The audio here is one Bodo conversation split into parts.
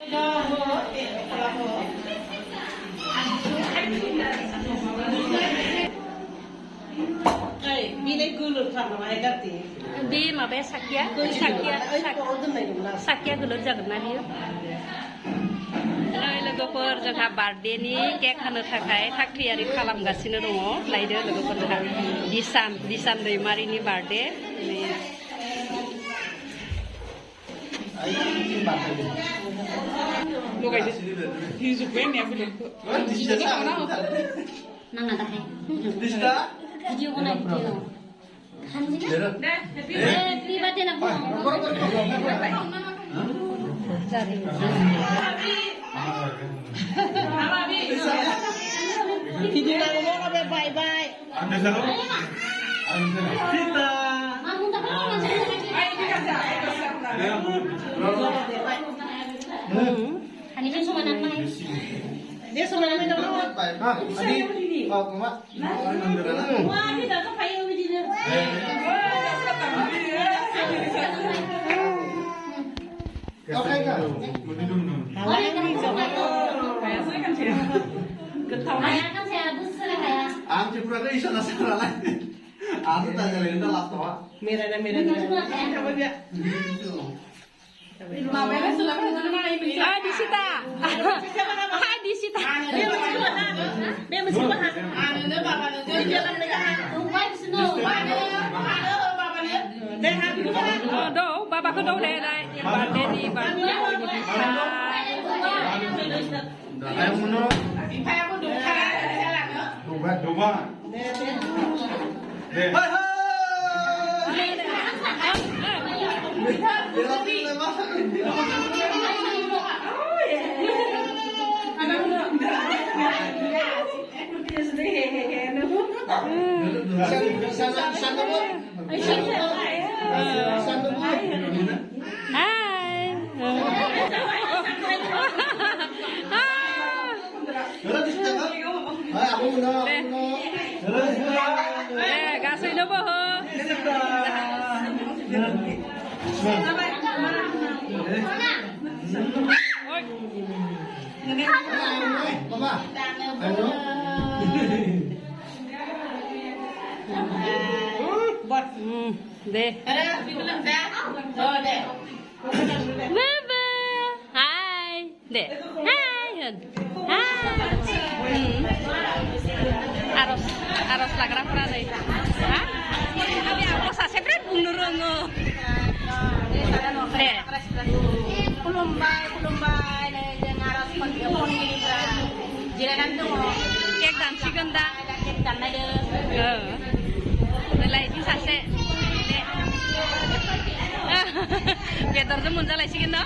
Bi माबाया साखिया गोलोर जागोन ना बियो लोगोफोर जोंहा बार्थडेनि केक हानो थाखाय थाग थियारि खालामगासिनो दङ लायदो लोगोफोर जोंहा दिसान दैमारिनि birthday Video ko na video. Private na po. Video na mo ka bye bye. Kita. Ani kan sumanan na. Dia sumanan na daw. Adi. Oh, kuma. Wah, ini dah kayak video. Okay ka? Kaya kan saya bus na kaya. आमची पुरा काही इशा नसणार आला आज त्याच्या लेंडा लागतो हा Mira na. ah di sita di sita đâu baba có đâu đây đây birthday di birthday Ayo muno. Coba. Hai gasay na ba ho? Mama. Ayo. Deh. Baba. Hai. Deh. Hai. Aros lagra pranai. Hah? Abi aku sasepret bundurongo. Deh. Kulumbai jeung aros poni jiranan tuh. Kek dan sigenda. Kek dan ada. Nilai itu sase. Deh. Ketor tuh muncul lagi sigenda.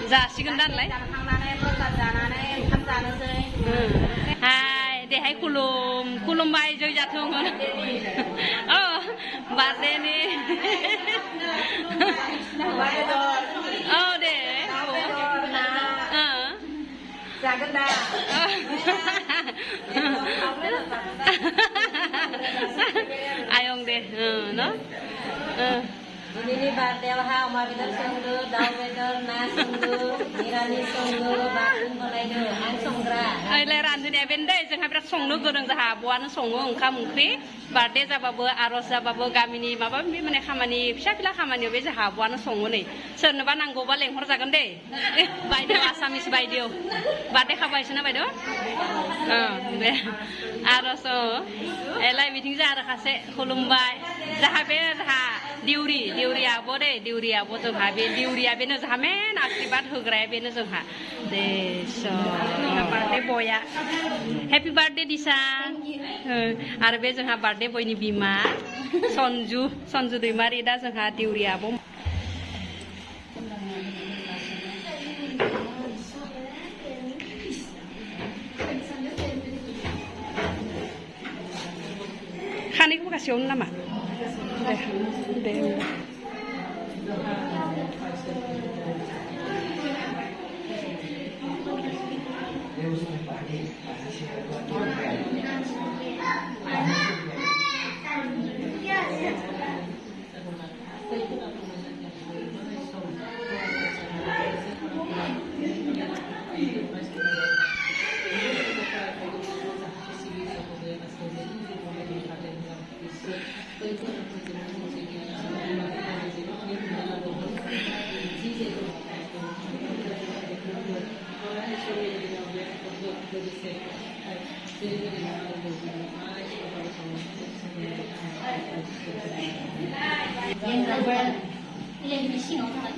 जासिगोन लाय हाय देहाय खुलुमबाय जय जाथों अ बार्थडेनि औ दे जागोन दा आयं दे न Ini bardel ha oma bedar songdo daw bedar na songdo mirani songdo bakun bolaido an songra ai lai ran dune ben dai जोंहा बिराद संनो गोरों जाहा बवानो सङो ओंखाम ओंख्रि बार्थडे जाबाबो आरज जाबाबो गामिनि माबा माने खामानि फिसा फिला खामानियाव बे जाहा बवानो सङो नै सोरनोबा नांगौबा लेंहर जागोन दे बायदेव आसामिस बायदेव बार्थडे खाबायसोना बायदेव दे आरज एलाय मिटिं जा आरो खासे खुलुमबाय जाहा बे जाहा दिउरि आब' दे दिउरि आब' जोंहा बे दिउरिया बेनो जोंहा मेन आशीर्बाद होग्राया बेनो जोंहा दे स' बार्थडे बया हेपि बार्थडे दिसा आरो बे जोंहा बार्थडे बयनि बिमा सन्जु दैमारि दा जोंहा दिउरि आब' खानायखौ गासैयावनो नामा दे Yang gambar yang di sini orang.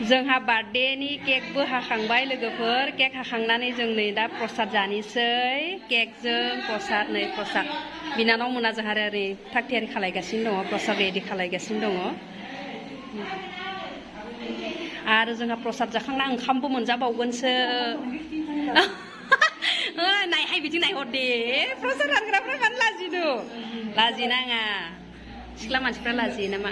जोंहा बार्थडेनि केकबो हाखांबाय लोगोफोर केक हाखांनानै जों नै दा प्रसाद जानोसै केकजों प्रसाद नै प्रसाद बिनानाव मोना जोंहा ओरै थाग थियारि खालायगासिनो दङ प्रसाद रेडि खालायगासिनो दङ आरो जोंहा प्रसाद जाखांना ओंखामबो मोनजाबावगोनसो नायहाय बिदि नायहर दे प्रसाद रानग्राफ्रा मानो लाजिदो लाजिनाङा सिख्ला मानसिफ्रा लाजियो नामा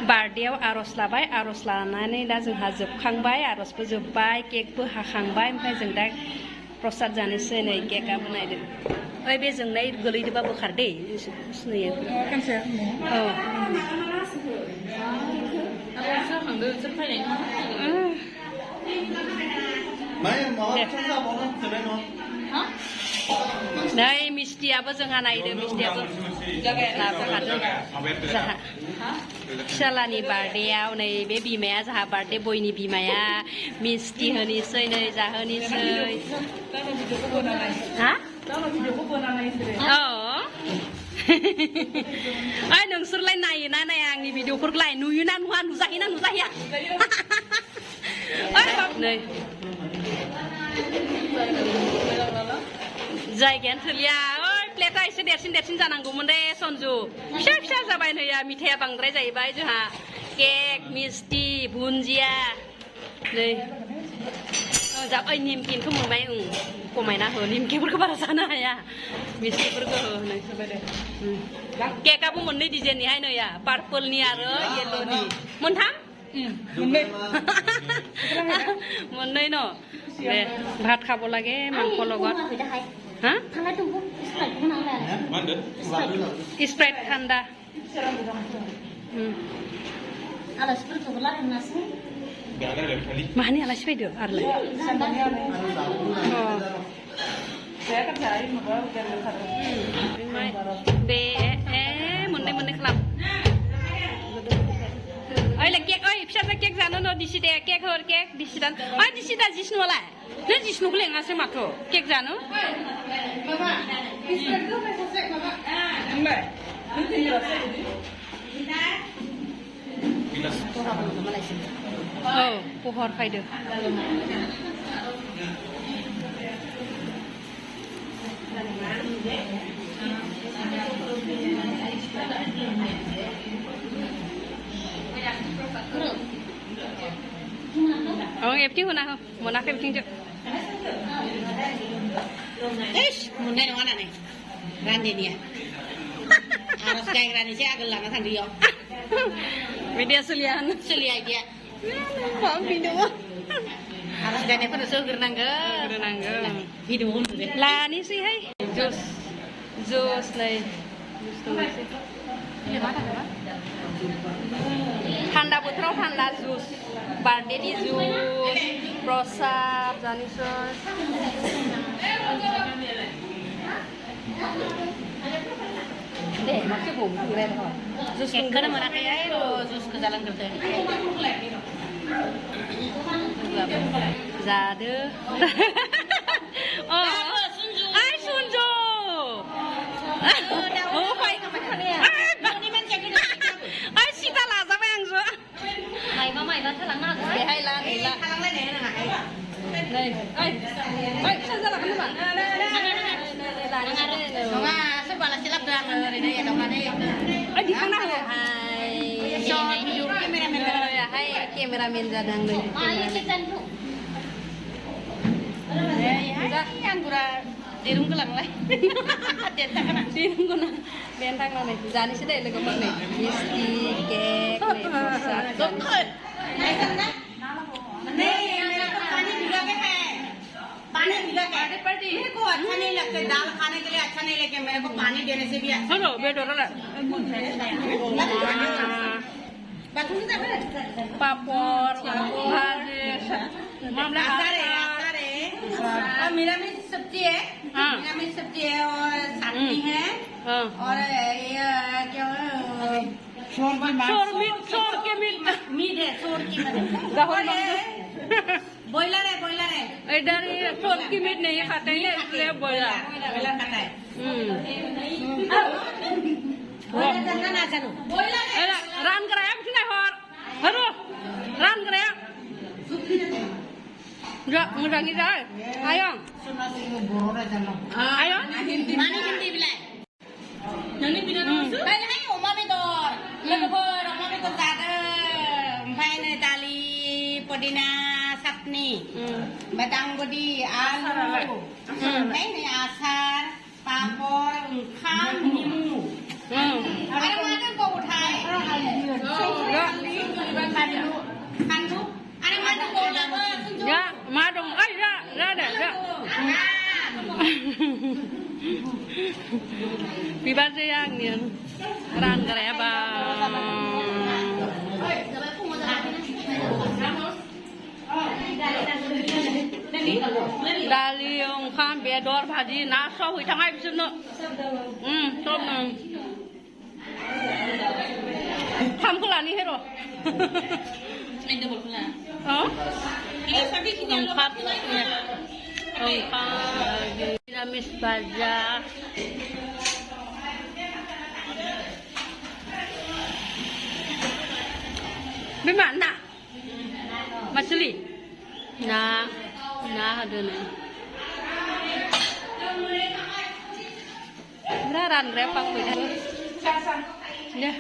बार्थडेआव आर'ज लाबाय आर'ज लानानै दा जोंहा जोबखांबाय आर'जबो जोब्बाय केकबो हाखांबाय ओमफ्राय जों दा प्रसाद जानोसै नै केकआबो नायदो ओइ बे जोंनाय गोलैदोबा बोखार दे सिनायो औ नै मिस्टियाबो जोंहा नायदो मिस्टियाबो लाबोखादों जोंहा फिसालानि बार्थडेआव नै बे बिमाया जोंहा बार्थडे बयनि बिमाया मिस्टि होनोसै नै जाहोनोसै हा औ ओइ नोंसोरलाय नायोना नाया आंनि भिडिअफोरखौलाय नुयोना नुवा नुजाहैना नुजाहैया नै जायगायानो थोलिया ओइ प्लेटा एसे देरसिन देरसिन जानांगौमोन दे सन्जु फिसा फिसा जाबाय नैया मिथाइया बांद्राय जाहैबाय जोंहा केक मिस्टि भुन्जिया नै जा ओइ निमकिखौ मोनबाय खमायना हो निमकिफोरखौ बारा जानो हाया मिस्टिफोरखौ हो नै केकआबो मोननै डिजाइननिहाय नैया पार्पलनि आरो येल्ल'नि मोनथाम मोननै न दे भात खाब লাগে মাংস লগত হা स्प्राइट थान्दा माहानि आलासि फैदो आरोलाय दे मोननै मोननै खालाम ओइले केक ओइ फिसा केक जानो न दिसि दे केक हर केक दिसि दान ओइ दिसि दा जिस्नुआलाय नों जिस्नुखौ लेङासै माथो केक जानो औ पहर फैदो Oh, everything mana ho? Mana everything je. Ish, munde no ana nih. Randi dia. Harus kayak randi saya agak lama kan dia. Media sulian. Sulia dia. Paham video. Harus gane pun usul gerenangga. Gerenangga. Video pun deh. Lah ni sih hai. Jus. Jus lai. Jus tu sih. Tanda botrau tanda jus. Birthday di jus. Prosap janisus. Deh, maksud bom keren kok. Jus kena mana kayak itu jus ke jalan kerja. Zade. Oh. Ai Sunjo. Oh, phải không phải nè. Ai Sita là sao vậy anh rồi? Mày vào thằng nào Để hay là để là. Đây. Ai. Ai sao ra là cái bạn? Sebalas silap dah dari dia dong ini. Ai diข้างหน้าเลยcho video cameraman ya hai cameraman jadang deh. Ayo kita tuh. Yang kurang dirung kelang lah. Dirung kena bentang lah nih. Jani sih deh lego nih. Misti, cake, prosat. पानी भिगा के है पानी भिगा के मेरे को अच्छा नहीं लगता दाल खाने के लिए अच्छा नहीं लगे मेरे को पानी देने से भी अच्छा Hello, bedo lah. Batu kita ber. papor, hadis, mamla Asar है और मिरामिस सब्जी है हाँ। मिरामिस सब्जी है और चटनी है हाँ और ये क्या शोर के मीट मीट है शोर की गाहर और ये बॉयलर है इधर ये शोर की मीट नहीं खाते हैं इसलिए बोला बॉयलर खाता है बॉयलर करना ना करो बॉयलर है रान कराया कुछ नहीं और हरो रान कराया Enggak, enggak kita. Ayo. Ayo. मानी हिंदी बिलाय नोंनि बिना दंसो बायलाय अमा बेदर लोगोफोर अमा बेदर जादों ओमफ्राय नै दालि पुदिना सातनि बादांगुदि आलु ओमफ्राय नै आसार पापर ओंखाम निमु आरो मा दंबावोथाय फानलु आरो मा दंबावोलाबो Ya, madong. Ay, ya deh, ya. Bibas yang ni ran kerja bang. Dali yang kan bedor bhaji nasi hui tangai bisa no. Top no. Kamu kelani hero. Ini boleh lah. Oh? Ini Lengkap ya. Lengkap. Dinamis baja. Bagaimana? Masli? Nah ada nih. Beneran repang bener. Ya.